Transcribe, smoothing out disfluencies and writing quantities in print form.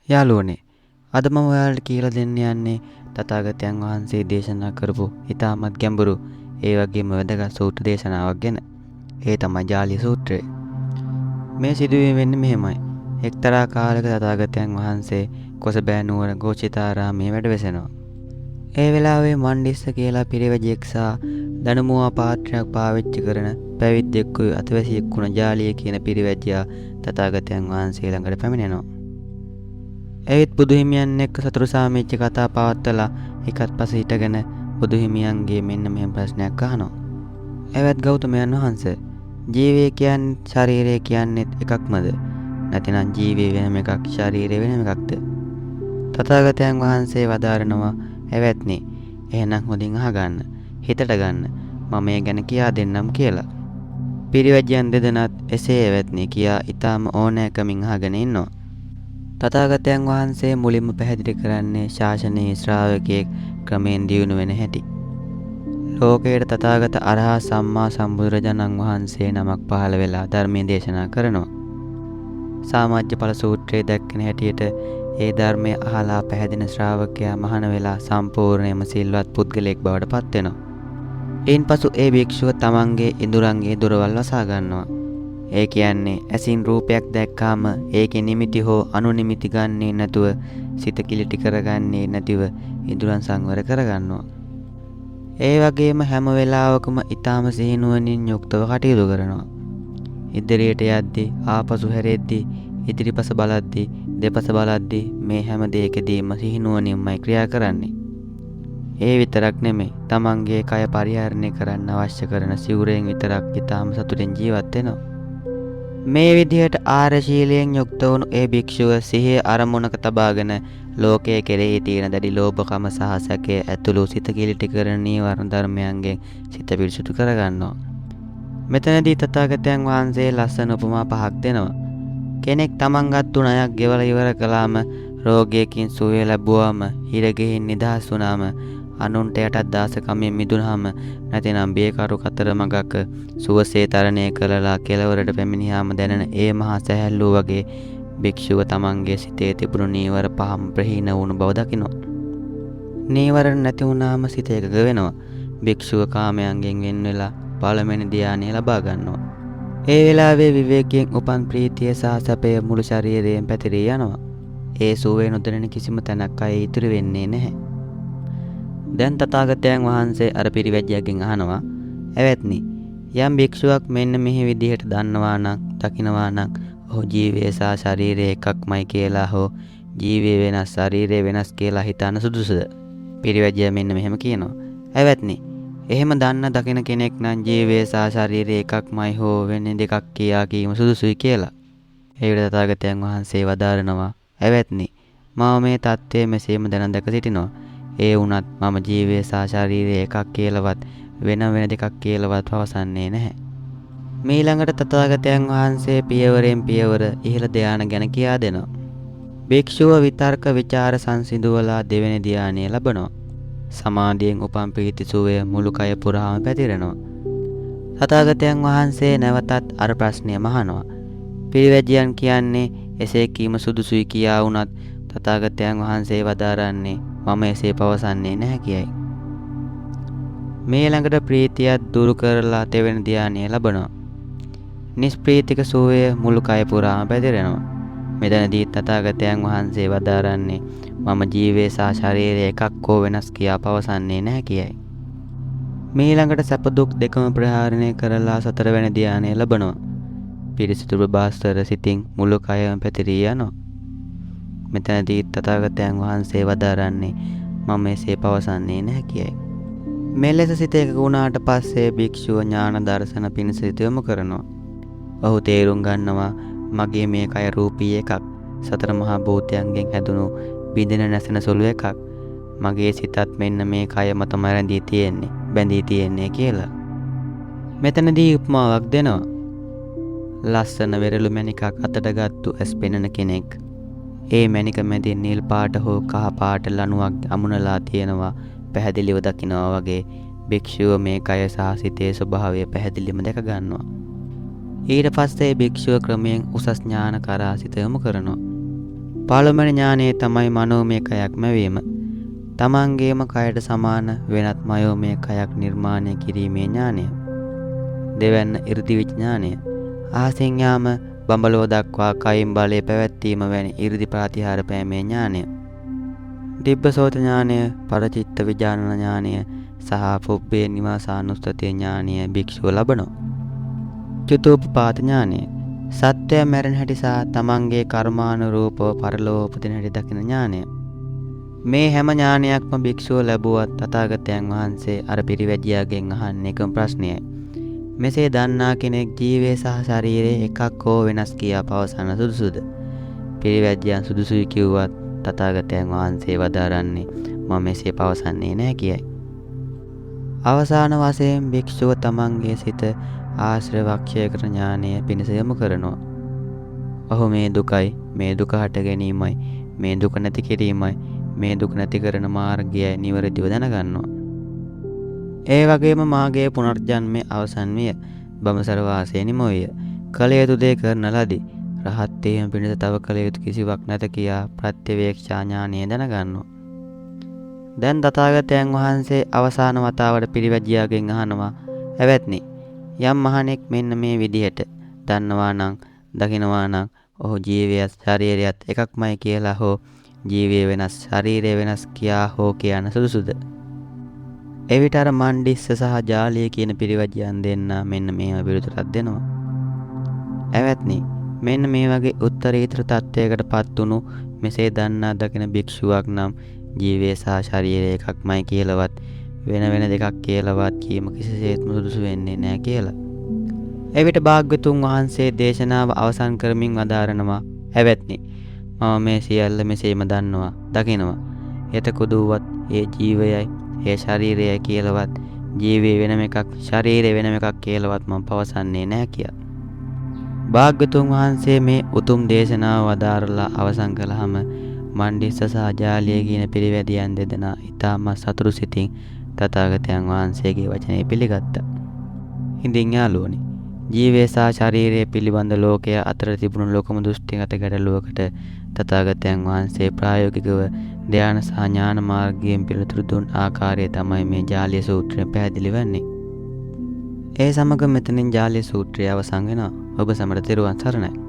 යාළුවනේ අද මම ඔයාලට කියලා දෙන්න යන්නේ තථාගතයන් වහන්සේ දේශනා කරපු ඊටමත් ගැඹුරු ඒ වගේම වැදගත් සූත්‍ර දේශනාවක් ගැන. ඒ තමයි ජාලිය සූත්‍රය. මේ සිදුවීම වෙන්නේ මෙහෙමයි. එක්තරා කාලයක තථාගතයන් වහන්සේ කොසබෑ නුවර ගෝචිතාරාමයේ වැඩ වෙසෙනවා. ඒ වෙලාවේ මණ්ඩිස්ස කියලා පිරිවැජියෙක් සහ දනුමුවා පාත්‍රයක් පාවිච්චි කරන පැවිද්දෙක්කුයි අතවැසියෙක් වුණ ජාලිය කියන පිරිවැජියා තථාගතයන් වහන්සේ ළඟට පැමිණෙනවා. ඇවිත් බුදුහිමියන් එක්ක සතුරු සාමිච්ච කතා පවත්වලා එකත් පස හිටගෙන බුදුහිමියන්ගේ මෙන්න මෙහෙම ප්‍රශ්නයක් අහනවා. එවත් ගෞතමයන් වහන්සේ ජීවය කියන්නේ ශරීරය කියන්නේත් එකක්මද? නැතිනම් ජීවය වෙනම එකක් ශරීරය වෙනම එකක්ද? තථාගතයන් වහන්සේ වදාරනවා එවත්නි එහෙනම් හොඳින් අහගන්න හිතට ගන්න මම මේ ගැන කියා දෙන්නම් කියලා. පිරිවැජියන් දෙදෙනාත් එසේ එවත්නි කියා ඊටාම ඕනෑකමින් අහගෙන ඉන්නවා. තථාගතයන් වහන්සේ මුලින්ම පැහැදිලි කරන්නේ ශාසනයේ ශ්‍රාවකයෙක් ක්‍රමෙන් දියුණු වෙන හැටි. ලෝකයේ තථාගත අරහත් සම්මා සම්බුදුරජාණන් වහන්සේ නමක් පහළ වෙලා ධර්මයේ දේශනා කරනවා. සාමජ්ජ ඵල සූත්‍රයේ දැක්කෙන හැටියට ඒ ධර්මය අහලා පැහැදින ශ්‍රාවකයා මහාන වෙලා සම්පූර්ණයෙන්ම සිල්වත් පුද්ගලයෙක් බවට පත් වෙනවා. ඊන්පසු ඒ භික්ෂුව තමන්ගේ ඉඳුරන්ගේ දොරවල් වසා ගන්නවා. ඒ කියන්නේ ඇසින් රූපයක් දැක්කාම ඒකේ නිමිති හෝ අනුනිමිති ගන්නේ නැතුව සිත කිලිටි කරගන්නේ නැතිව ඉඳුරන් සංවර කරගන්නවා. ඒ වගේම හැම වෙලාවකම ඊටාම සිහිනුවණින් යුක්තව කටයුතු කරනවා. ඉදිරියට යද්දී ආපසු හැරෙද්දී ඉදිරිපස බලද්දී දෙපස බලද්දී මේ හැම දෙයකදීම සිහිනුවණින්මයි ක්‍රියා කරන්නේ. ඒ විතරක් නෙමෙයි තමන්ගේ කය පරිහරණය කරන්න අවශ්‍ය කරන සිවුරෙන් විතරක් ඊටාම සතුටින් ජීවත් වෙනවා. මේ විදිහට ආරශීලයෙන් යුක්ත වුණු ඒ භික්ෂුව සිහිය අරමුණක තබාගෙන ලෝකයේ කෙරෙහි තියෙන දැඩි ලෝභකම සහ සැකය ඇතුළු සිත කිලිටි කරන නීවරණ ධර්මයන්ගෙන් සිත පිරිසුදු කරගන්නවා. මෙතනදී තථාගතයන් වහන්සේ ලස්සන උපමා පහක් දෙනවා. කෙනෙක් තමන්ගත් ණයක් ගෙවලා ඉවර කළාම රෝගයකින් සුවය ලැබුවාම හිරගෙහින් නිදහස් වුණාම අනුන්ට යටත් දාසකමෙන් මිදුනහම නැතිනම් බියකරු කතරමඟක සුවසේ තරණය කළලා කෙලවරට පැමිණියාම දැනෙන ඒ මහා සැහැල්ලුව වගේ භික්ෂුව තමන්ගේ සිතේ තිබුණු නීවර පහම ප්‍රහීන වුණු බව දකිනවා. නීවරණ නැති වුණාම සිත එකඟ වෙනවා. භික්ෂුව කාමයන්ගෙන් වෙන් වෙලා පළවෙනි ධානය ලබා ගන්නවා. ඒ වෙලාවේ විවේකයෙන් උපන් ප්‍රීතිය සහ සැපය මුළු ශරීරයෙන් පැතිරී යනවා. ඒ සුවේ නොදැනෙන කිසිම තැනක් අය ඉතුරු වෙන්නේ නැහැ. දැන් තථාගතයන් වහන්සේ අර පිරිවැජියාගෙන් අහනවා එවත්නි යම් භික්ෂුවක් මෙන්න මෙහි විදිහට දන්නවා නම් දකිනවා නම් ඔහු ජීවය සහ ශරීරය එකක්මයි කියලා හෝ ජීවය වෙනස් ශරීරය වෙනස් කියලා හිතන සුදුසුද? පිරිවැජියා මෙන්න මෙහෙම කියනවා. එවත්නි එහෙම දන්න දකින කෙනෙක් නම් ජීවය සහ ශරීරය එකක්මයි හෝ වෙන්නේ දෙකක් කියා කීම සුදුසුයි කියලා. ඒ විට තථාගතයන් වහන්සේ වදාරනවා එවත්නි මම මේ தත්ත්වය මෙසේම දැන දැක සිටිනවා. ඒ වුණත් මම ජීවය සහ ශරීරය එකක් කියලාවත් වෙන දෙකක් කියලාවත් පවසන්නේ නැහැ. මීළඟට තථාගතයන් වහන්සේ පියවරෙන් පියවර ඉහළ ධානය ගැන කියා දෙනවා. භික්ෂුව විතර්ක විචාර සංසිඳුවලා දෙවෙනි ධානය ලබනවා. සමාධියෙන් උපන් ප්‍රීති සුවය මුළු කය පුරාම පැතිරෙනවා. තථාගතයන් වහන්සේ නැවතත් අර ප්‍රශ්නයම අහනවා. පිරිවැජියන් කියන්නේ එසේ කීම සුදුසුයි කියා වුණත් තථාගතයන් වහන්සේ වදාරන්නේ මම එසේ පවසන්නේ නැහැ කියයි. මේ ළඟට ප්‍රීතියත් දුරු කරලා තෙවෙනි ධානය ලබනවා. නිෂ්ප්‍රීතික සුවය මුළු කය පුරාම පැතිරෙනවා. මෙතනදී තථාගතයන් වහන්සේ වදාරන්නේ මම ජීවය සහ ශරීරය එකක් හෝ වෙනස් කියා පවසන්නේ නැහැ කියයි. මේ ළඟට සැප දුක් දෙකම ප්‍රහාණය කරලා සතරවෙනි ධානය ලබනවා. පිරිසිදු ප්‍රභාස්වර සිතින් මුළු කයම පැතිරී යනවා. මෙතනදී තථාගතයන් වහන්සේ වදාරන්නේ මම එසේ පවසන්නේ නැහැ කියයි. මෙලෙස සිත එකඟ වුණාට පස්සේ භික්ෂුව ඥාන දර්ශන පිණිස සිත යොමු කරනවා. ඔහු තේරුම් ගන්නවා මගේ මේ කය රූපී එකක්. සතර මහා භූතයන්ගෙන් හැදුණු බිඳෙන නැසෙන සුළු එකක්. මගේ සිතත් මෙන්න මේ කය මතම රැඳී තියෙන්නේ, බැඳී තියෙන්නේ කියලා. මෙතනදී උපමාවක් දෙනවා. ලස්සන වෙරළු මණිකක් අතට ගත්තු ඇස් පෙනෙන කෙනෙක්. ඒ මණික මැදින් නිල් පාට හෝ කහ පාට ලණුවක් අමුණලා තියෙනවා පැහැදිලිව දකිනවා වගේ භික්ෂුව මේ කය සහ සිතේ ස්වභාවය පැහැදිලිවම දැක ගන්නවා. ඊට පස්සේ භික්ෂුව ක්‍රමයෙන් උසස් ඥාන කරා සිත යොමු කරනවා. පළමුවෙනි ඥානය තමයි මනෝමය කයක් මැවීම. තමන්ගේම කයට සමාන වෙනත් මයෝමය කයක් නිර්මාණය කිරීමේ ඥානය. දෙවැන්න 이르දි විඥානය. අහසෙන් යාම බඹලෝ දක්වා කයින් බලය පැවැත්වීම වැනි 이르දි ප්‍රතිහාර පෑමේ ඥානය. දිබ්බසෝත ඥානය, පරචිත්ත විඥාන ඥානය සහ පුබ්බේ නිවාසානුස්සතිය ඥානය භික්ෂුව ලබනවා. චතුප්පාත ඥානය. සත්‍යය මැරෙන හැටි සහ තමන්ගේ කර්මානුරූපව පරලෝව උපදින හැටි දකින ඥානය. මේ හැම ඥානයක්ම භික්ෂුව ලැබුවත් තථාගතයන් වහන්සේ අර පිරිවැජියාගෙන් අහන්නේ එකම ප්‍රශ්නයයි. මෙසේ දන්නා කෙනෙක් ජීවය සහ ශරීරය එකක් හෝ වෙනස් කියා පවසන්න සුදුසුද? පිරිවැජියන් සුදුසුයි කිව්වත් තථාගතයන් වහන්සේ වදාරන්නේ මම මෙසේ පවසන්නේ නැහැ කියයි. අවසාන වශයෙන් භික්ෂුව තමන්ගේ සිත ආශ්‍රවක්ෂය ඥානය පිණිස යොමු කරනවා. ඔහු මේ දුකයි, මේ දුක හට ගැනීමයි, මේ දුක නැති කිරීමයි, මේ දුක නැති කරන මාර්ගයයි නිවැරදිව දැනගන්නවා. ඒ වගේම මාගේ පුනර්ජන්මය අවසන් විය. බඹසර වාසය නිමෝය. කල යුතු දේ කරන ලදී. රහත් වීම පිණිස තව කල යුතු කිසිවක් නැත කියා ප්‍රත්‍යවේක්ෂා ඥානය දැනගන්නවා. දැන් තථාගතයන් වහන්සේ අවසාන වතාවට පිරිවැජියාගෙන් අහනවා, "ඇවැත්නි, යම් මහණෙක් මෙන්න මේ විදිහට දන්නවා නම්, දකිනවා නම් ඔහු ජීවයත් ශරීරයත් එකක්මයි කියලා හෝ ජීවය වෙනස් ශරීරය වෙනස් කියා හෝ කියන සුදුසුද?" එවිට අර මණ්ඩිස්ස සහ ජාලිය කියන පිරිවැජියන් දෙන්න මෙන්න මේව පිළිතුරක් දෙනවා. "ඇවැත්නි, මෙන්න මේ වගේ උත්තරීතර තත්වයකට පත් වුණු මෙසේ දන්නා දකින භික්ෂුවක් නම් ජීවය සහ ශරීරය එකක්මයි කියලාවත් වෙන වෙන දෙකක් කියලාවත් කීම කිසිසේත්ම සුදුසු වෙන්නේ නැහැ" කියලා. එවිට භාග්‍යතුන් වහන්සේ දේශනාව අවසන් කරමින් වදාරනවා, "ඇවැත්නි, මම මේ සියල්ල මෙසේම දන්නවා, දකිනවා. එතකොදුවත් ඒ ජීවයයි, ඒ ශරීරයයි කියලාවත් ජීවය වෙනම එකක්, ශරීරය වෙනම එකක් කියලාවත් මම පවසන්නේ නැහැ" කියලා. භාග්‍යතුන් වහන්සේ මේ උතුම් දේශනාව වදාරලා අවසන් කළාම මණ්ඩිස්ස සහ ජාලිය කියන පිරිවැදියන් දෙදෙනා ඊටමත් සතුටු සිතින් තථාගතයන් වහන්සේගේ වචනේ පිළිගත්තා. ඉතින් යාළුවනි, ජීවය සහ ශරීරය පිළිබඳ ලෝකය අතර තිබුණු ලොකුම දෘෂ්ටිගත ගැටලුවකට තථාගතයන් වහන්සේ ප්‍රායෝගිකව ධ්‍යාන සහ ඥාන මාර්ගයෙන් පිළිතුරු දුන් ආකාරය තමයි මේ ජාලිය සූත්‍රයෙන් පැහැදිලි වෙන්නේ. ඒ සමග මෙතනින් ජාලිය සූත්‍රය අවසන් වෙනවා. ඔබ සැමට තෙරුවන් සරණයි.